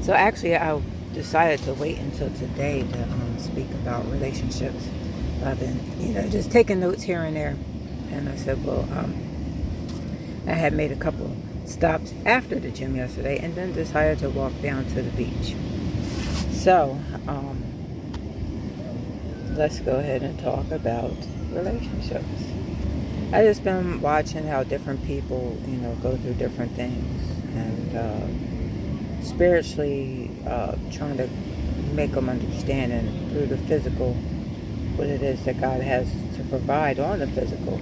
So actually, I decided to wait until today to speak about relationships. I've been, just taking notes here and there. And I said, well, I had made a couple stops after the gym yesterday and then decided to walk down to the beach. So, let's go ahead and talk about relationships. I just been watching how different people, go through different things, and spiritually trying to make them understand, and through the physical, what it is that God has to provide on the physical,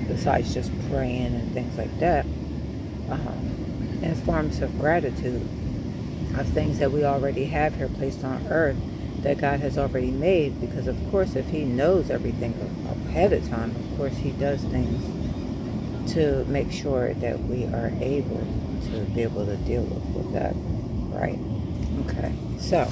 besides just praying and things like that, in forms of gratitude of things that we already have here placed on earth that God has already made. Because of course, if He knows everything ahead of time, of course He does things to make sure that we are able to be able to deal with that, right? Okay, so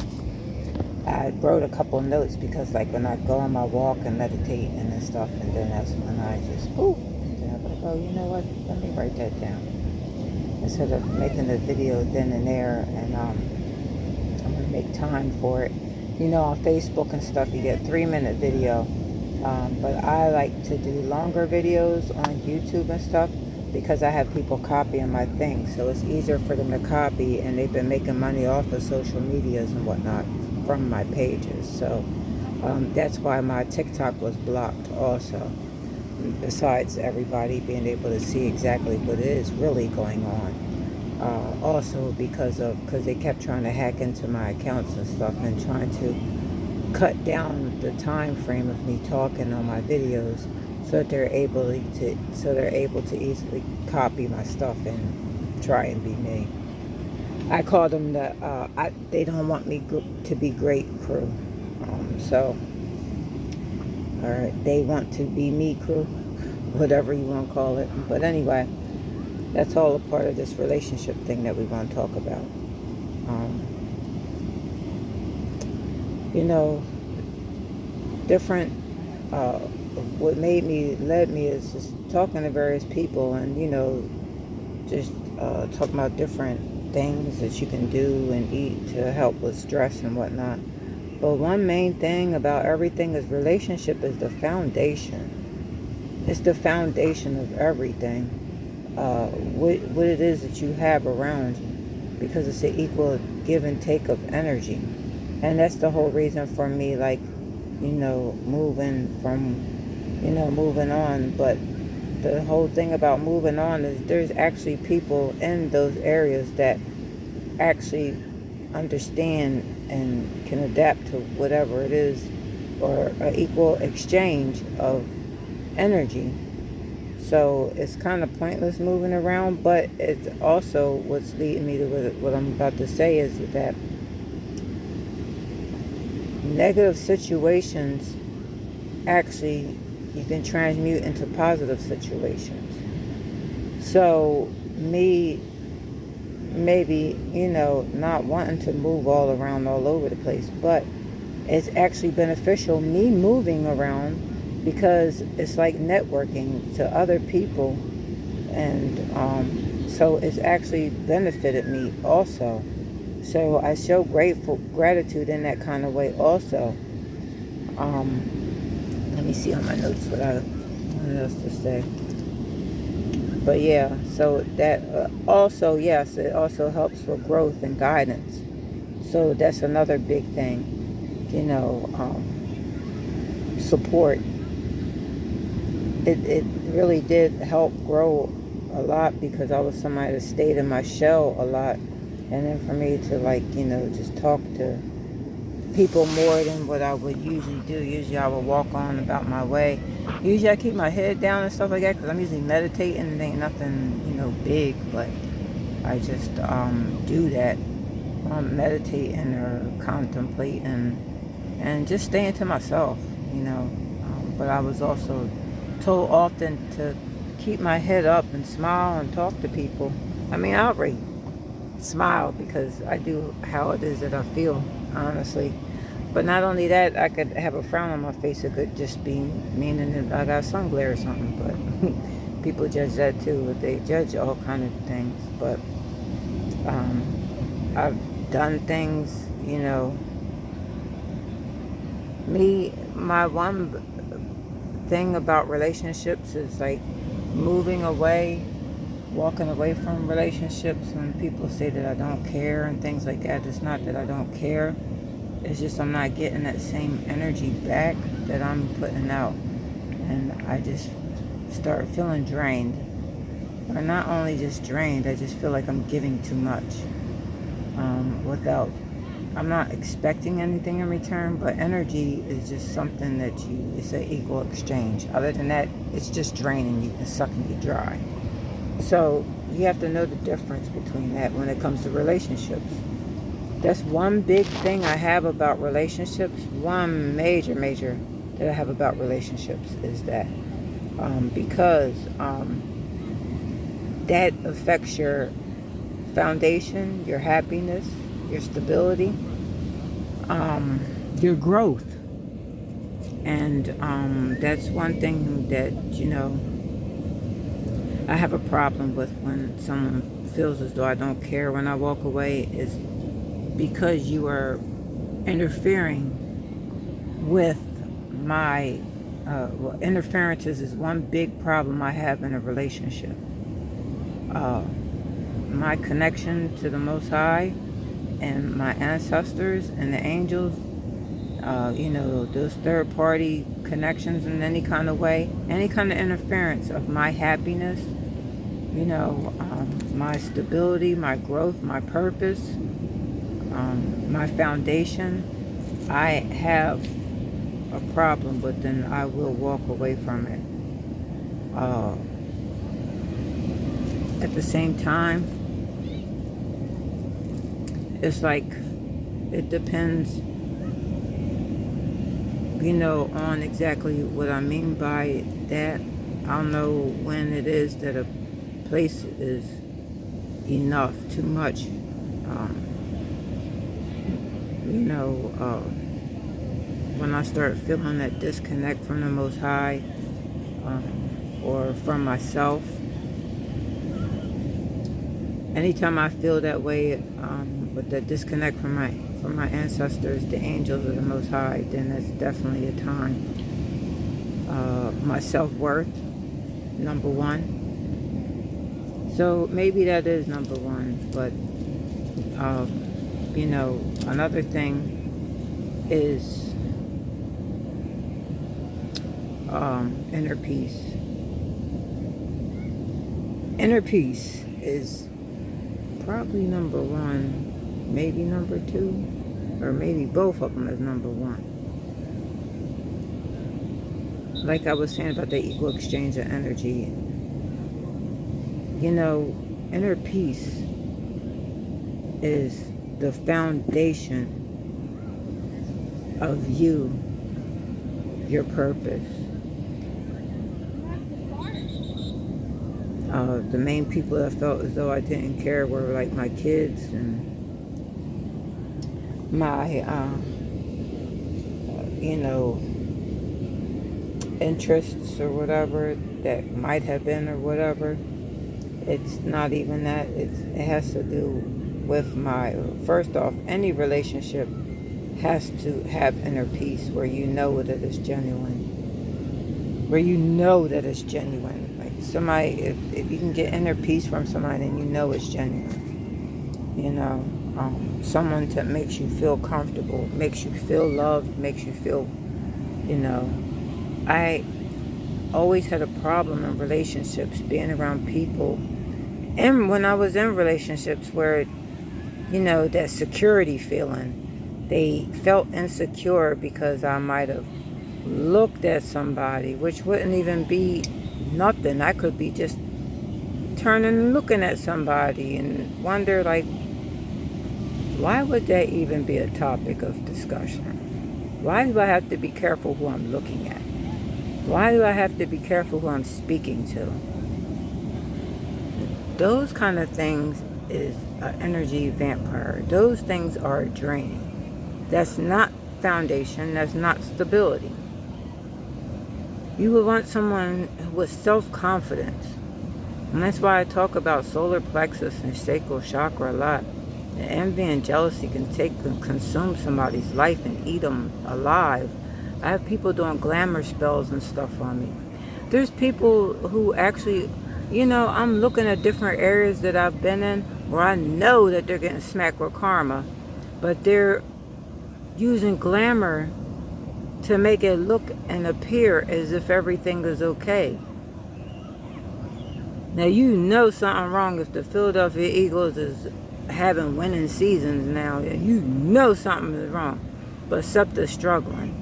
I wrote a couple notes because, like, when I go on my walk and meditate and stuff, and then that's when I just and then I'm like, oh, you know what? Let me write that down instead of making the video then and there. And I'm gonna make time for it. On Facebook and stuff, you get 3-minute video, but I like to do longer videos on YouTube and stuff because I have people copying my things, so it's easier for them to copy, and they've been making money off of social medias and whatnot from my pages. So that's why my TikTok was blocked also, besides everybody being able to see exactly what is really going on. Also because they kept trying to hack into my accounts and stuff, and trying to cut down the time frame of me talking on my videos, so that they're able to easily copy my stuff and try and be me. I call them they don't want me to be great crew. So, or they want to be me crew, whatever you want to call it. But anyway, that's all a part of this relationship thing that we want to talk about. Different, what led me is just talking to various people, and, just talking about different things that you can do and eat to help with stress and whatnot. But one main thing about everything is relationship is the foundation. It's the foundation of everything. What it is that you have around you, because it's an equal give and take of energy. And that's the whole reason for me, like, moving on. But the whole thing about moving on is there's actually people in those areas that actually understand and can adapt to whatever it is, or an equal exchange of energy. So it's kind of pointless moving around, but it's also what's leading me to what I'm about to say, is that negative situations actually you can transmute into positive situations. So me maybe, not wanting to move all around all over the place, but it's actually beneficial me moving around, because it's like networking to other people, and so it's actually benefited me also. So I show gratitude in that kind of way also. Let me see on my notes what else to say. But yeah, so that also, yes, it also helps for growth and guidance. So that's another big thing, support. It really did help grow a lot, because I was somebody that stayed in my shell a lot. And then for me to, just talk to people more than what I would usually do. Usually I would walk on about my way. Usually I keep my head down and stuff like that, because I'm usually meditating, and ain't nothing, big. But I just do that. Meditating or contemplating and just staying to myself, But I was also told often to keep my head up and smile and talk to people. I mean, I already smile because I do how it is that I feel, honestly. But not only that, I could have a frown on my face. It could just be meaning that I got sun glare or something. But people judge that too. They judge all kind of things. But I've done things, my one thing about relationships is like moving away, walking away from relationships. When people say that I don't care and things like that, it's not that I don't care. It's just I'm not getting that same energy back that I'm putting out. And I just start feeling drained. Or not only just drained, I just feel like I'm giving too much. I'm not expecting anything in return, but energy is just something that it's an equal exchange. Other than that, it's just draining you and sucking you dry. So you have to know the difference between that when it comes to relationships. That's one big thing I have about relationships. One major that I have about relationships is that because that affects your foundation, your happiness, your stability, your growth. And that's one thing that, I have a problem with when someone feels as though I don't care when I walk away, is because you are interfering with my, interferences is one big problem I have in a relationship. My connection to the Most High and my ancestors and the angels, those third party connections in any kind of way, any kind of interference of my happiness, my stability, my growth, my purpose, my foundation, I have a problem, but then I will walk away from it. At the same time, it's like it depends, on exactly what I mean by that. I'll know when it is that a place is enough, too much. When I start feeling that disconnect from the Most High, or from myself. Anytime I feel that way, with that disconnect from my ancestors, the angels of the Most High, then that's definitely a time. My self-worth, number one. So maybe that is number one, but another thing is inner peace. Inner peace is probably number one, maybe number two, or maybe both of them is number one. Like I was saying about the equal exchange of energy, inner peace is the foundation of your purpose. The main people that felt as though I didn't care were like my kids and my, interests or whatever that might have been or whatever. It's not even that. It has to do with first off, any relationship has to have inner peace where you know that it's genuine. Where you know that it's genuine. Like somebody, if you can get inner peace from somebody, then you know it's genuine. Someone that makes you feel comfortable, makes you feel loved, makes you feel, I always had a problem in relationships, being around people. And when I was in relationships where, that security feeling, they felt insecure because I might have looked at somebody, which wouldn't even be nothing. I could be just turning and looking at somebody and wonder, like, why would that even be a topic of discussion? Why do I have to be careful who I'm looking at? Why do I have to be careful who I'm speaking to? Those kind of things is an energy vampire. Those things are draining. That's not foundation. That's not stability. You would want someone with self-confidence. And that's why I talk about solar plexus and sacral chakra a lot. Envy and jealousy can take and consume somebody's life and eat them alive. I have people doing glamour spells and stuff on me. There's people who actually, I'm looking at different areas that I've been in where I know that they're getting smacked with karma, but they're using glamour to make it look and appear as if everything is okay. Now you know something wrong if the Philadelphia Eagles is having winning seasons now. You know something is wrong. But except they're struggling.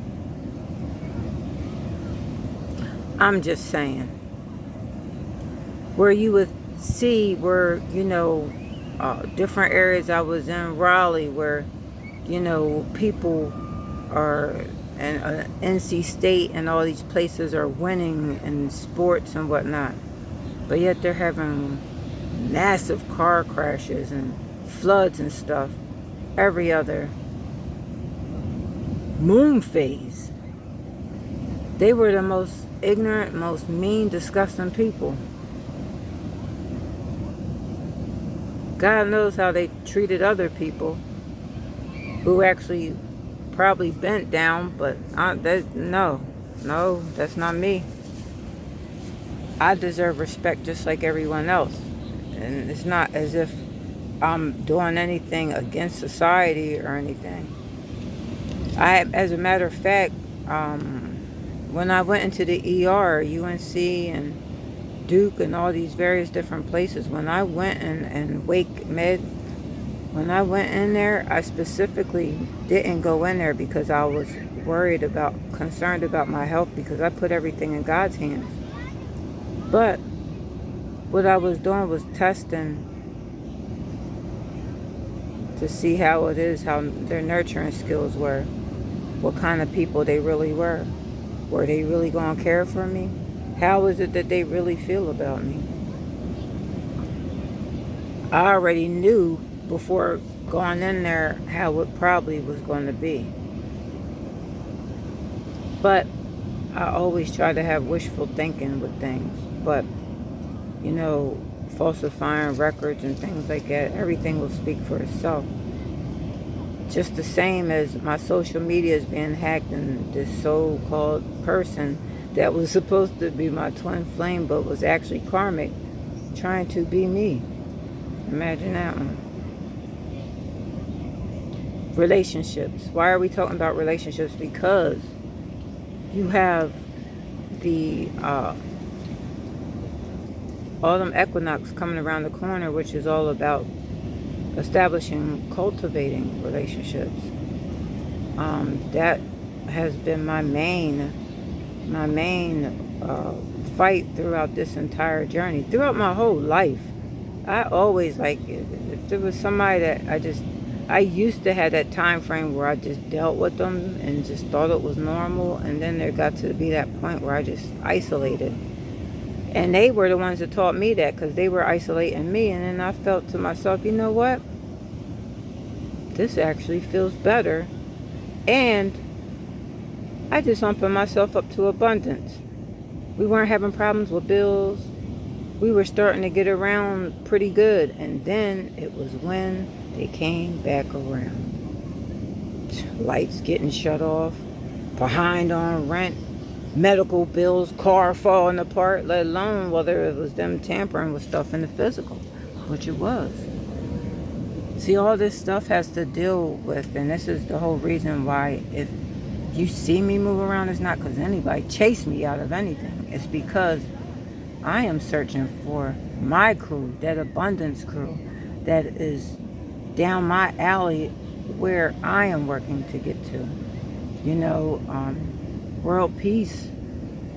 I'm just saying. Where you would see where, different areas I was in, Raleigh, where, people are, and NC State and all these places are winning in sports and whatnot. But yet they're having massive car crashes and floods and stuff every other moon phase. They were the most ignorant, most mean, disgusting people. God knows how they treated other people who actually probably bent down, but no, that's not me. I deserve respect just like everyone else. And it's not as if I'm doing anything against society or anything. As a matter of fact, when I went into the ER, UNC and Duke and all these various different places, when I went and Wake Med, when I went in there, I specifically didn't go in there because I was concerned about my health, because I put everything in God's hands. But what I was doing was testing to see how it is, how their nurturing skills were, what kind of people they really were. Were they really going to care for me? How is it that they really feel about me? I already knew before going in there how it probably was going to be. But I always try to have wishful thinking with things. But, falsifying records and things like that, everything will speak for itself. Just the same as my social media is being hacked, and this so-called person that was supposed to be my twin flame but was actually karmic, trying to be me. Imagine that one. Relationships. Why are we talking about relationships? Because you have the autumn equinox coming around the corner, which is all about establishing, cultivating relationships. That has been my main fight throughout this entire journey, throughout my whole life. I always, if there was somebody that I used to have that time frame where I just dealt with them and just thought it was normal, and then there got to be that point where I just isolated. And they were the ones that taught me that, because they were isolating me. And then I felt to myself, you know what? This actually feels better. And I just opened myself up to abundance. We weren't having problems with bills. We were starting to get around pretty good. And then it was when they came back around. Lights getting shut off. Behind on rent. Medical bills, car falling apart, let alone whether it was them tampering with stuff in the physical, which it was. See, all this stuff has to deal with, and this is the whole reason why if you see me move around, it's not because anybody chased me out of anything. It's because I am searching for my crew, that abundance crew that is down my alley where I am working to get to. World peace,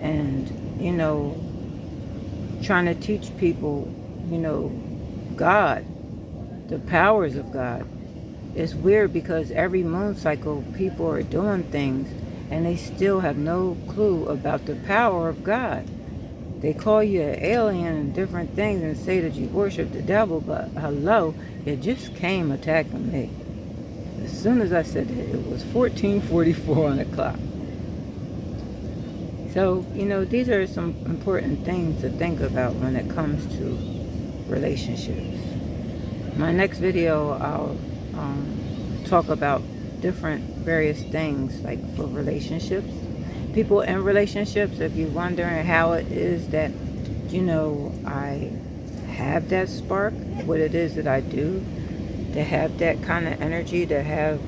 and trying to teach people God, the powers of God. It's weird because every moon cycle people are doing things and they still have no clue about the power of God. They call you an alien and different things and say that you worship the devil, but hello, it just came attacking me. As soon as I said that, it was 14:44 on the clock. So, these are some important things to think about when it comes to relationships. My next video, I'll talk about different various things, like for relationships. People in relationships, if you're wondering how it is that, I have that spark, what it is that I do, to have that kind of energy, to have,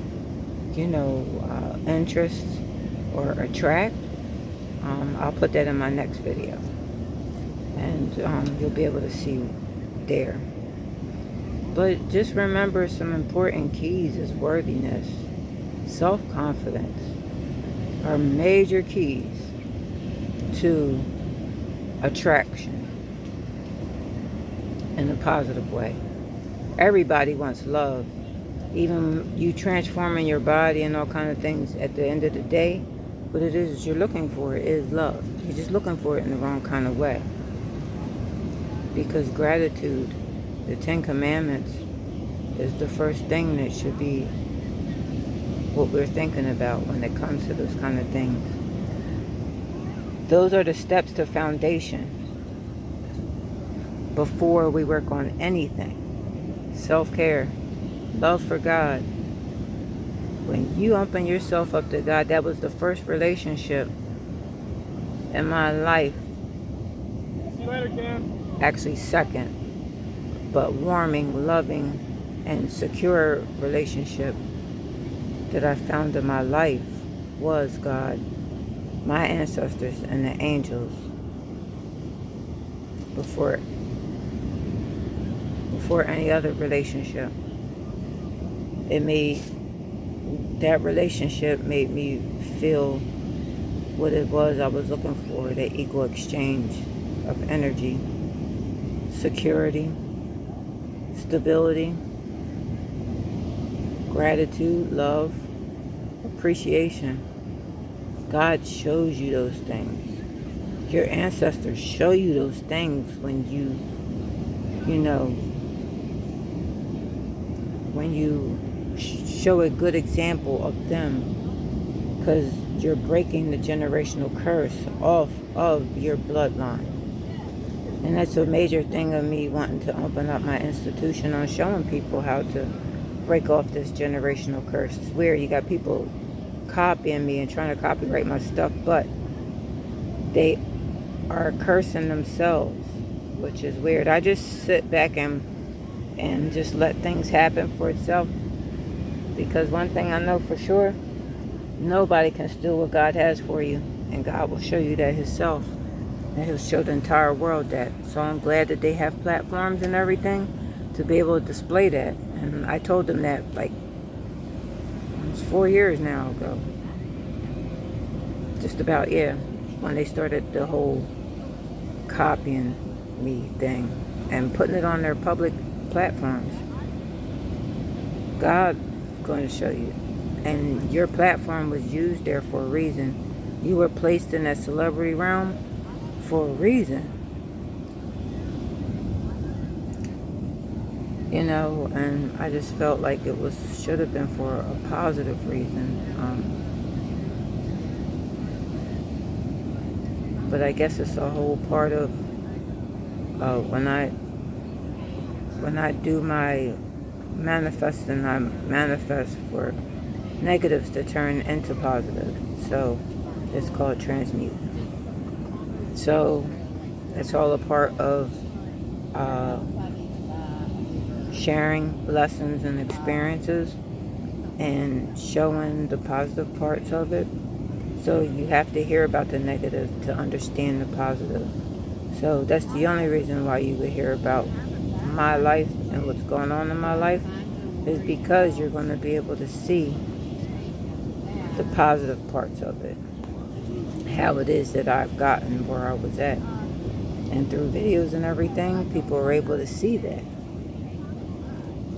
interest or attract, I'll put that in my next video. And you'll be able to see there. But just remember, some important keys is worthiness, self-confidence are major keys to attraction in a positive way. Everybody wants love. Even you transforming your body and all kind of things, at the end of the day, what it is you're looking for is love. You're just looking for it in the wrong kind of way. Because gratitude, the 10 Commandments, is the first thing that should be what we're thinking about when it comes to those kind of things. Those are the steps to foundation before we work on anything. Self-care, love for God. When you open yourself up to God, that was the first relationship in my life. See you later, Cam. Actually second, but warming, loving, and secure relationship that I found in my life was God, my ancestors, and the angels. Before any other relationship, that relationship made me feel what it was I was looking for, the equal exchange of energy, security, stability, gratitude, love, appreciation. God shows you those things. Your ancestors show you those things when you show a good example of them, because you're breaking the generational curse off of your bloodline. And that's a major thing of me wanting to open up my institution on showing people how to break off this generational curse. It's weird. You got people copying me and trying to copyright my stuff, but they are cursing themselves, which is weird. I just sit back and just let things happen for itself, because one thing I know for sure, nobody can steal what God has for you, and God will show you that himself, and he'll show the entire world that. So I'm glad that they have platforms and everything to be able to display that. And I told them that, like, it's 4 years now ago, just about, yeah, when they started the whole copying me thing and putting it on their public platforms. God's going to show you. And your platform was used there for a reason. You were placed in that celebrity realm for a reason. And I just felt like it should have been for a positive reason. But I guess it's a whole part of when I do my manifesting, I manifest for negatives to turn into positive. So it's called transmute. So it's all a part of sharing lessons and experiences and showing the positive parts of it. So you have to hear about the negative to understand the positive. So that's the only reason why you would hear about my life and what's going on in my life, is because you're going to be able to see the positive parts of it, how it is that I've gotten where I was at. And through videos and everything, people are able to see that.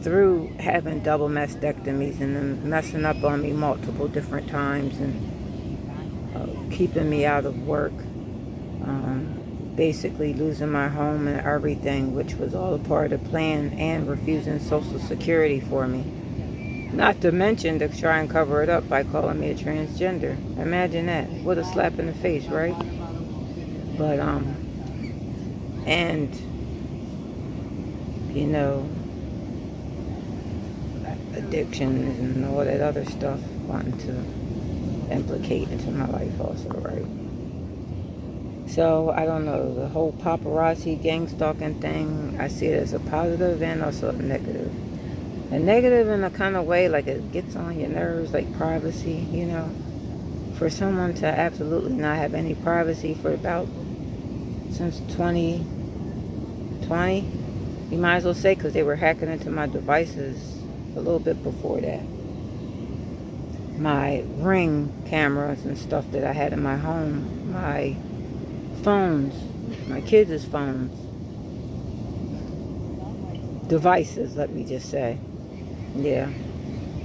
Through having double mastectomies and them messing up on me multiple different times and keeping me out of work, basically losing my home and everything, which was all a part of the plan, and refusing Social Security for me. Not to mention to try and cover it up by calling me a transgender. Imagine that. What a slap in the face, right? But, and, addictions and all that other stuff wanting to implicate into my life also, right? So I don't know, the whole paparazzi gang stalking thing, I see it as a positive and also a negative. A negative in a kind of way, like it gets on your nerves, like privacy, you know. For someone to absolutely not have any privacy for about since 2020, you might as well say, because they were hacking into my devices a little bit before that. My Ring cameras and stuff that I had in my home, my phones, my kids' phones, devices, let me just say. Yeah,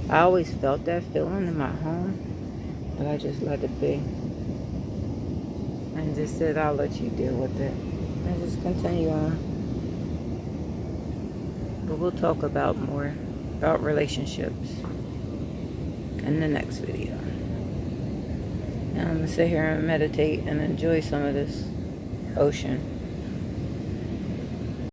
I always felt that feeling in my home, but I just let it be. And just said, I'll let you deal with it. And just continue on. But we'll talk about more about relationships in the next video. And I'm going to sit here and meditate and enjoy some of this ocean.